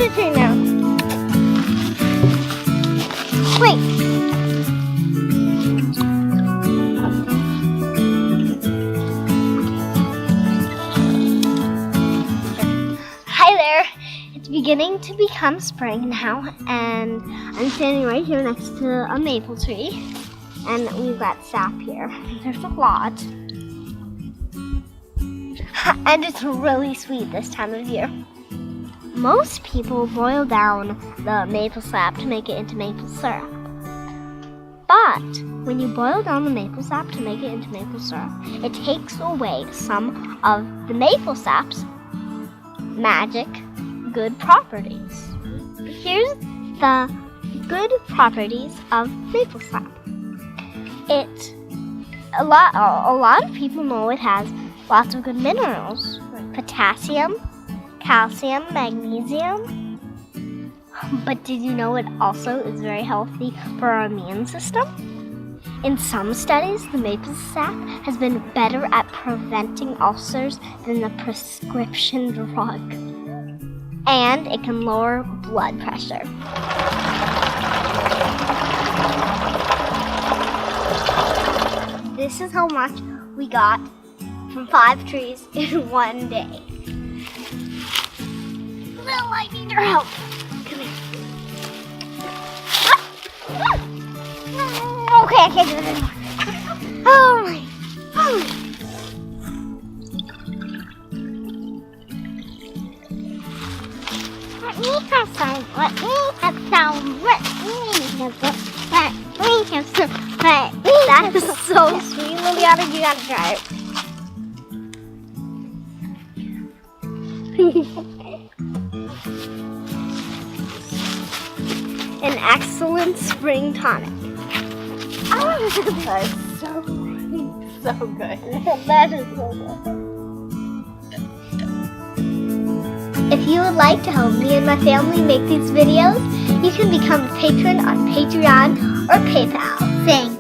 your turn now. Wait. Hi there. It's beginning to become spring now, and I'm standing right here next to a maple tree, and we've got sap here. There's a lot. And it's really sweet this time of year. Most people boil down the maple sap to make it into maple syrup. But when you boil down the maple sap to make it into maple syrup, it takes away some of the maple sap's magic good properties. Here's the good properties of maple sap. A lot of people know it has lots of good minerals, like potassium, calcium, magnesium. But did you know it also is very healthy for our immune system? In some studies, the maple sap has been better at preventing ulcers than the prescription drug. And it can lower blood pressure. This is how much we got from 5 trees in one day. Lil, I need your help. Come here. Okay, I can't do it anymore. Oh my. Let me have some. Let me have some. Let me have some. Let me have some. That is so sweet, Liliana. You gotta try it. An excellent spring tonic. Oh, that's so good. That is so good. If you would like to help me and my family make these videos, you can become a patron on Patreon or PayPal. Thanks.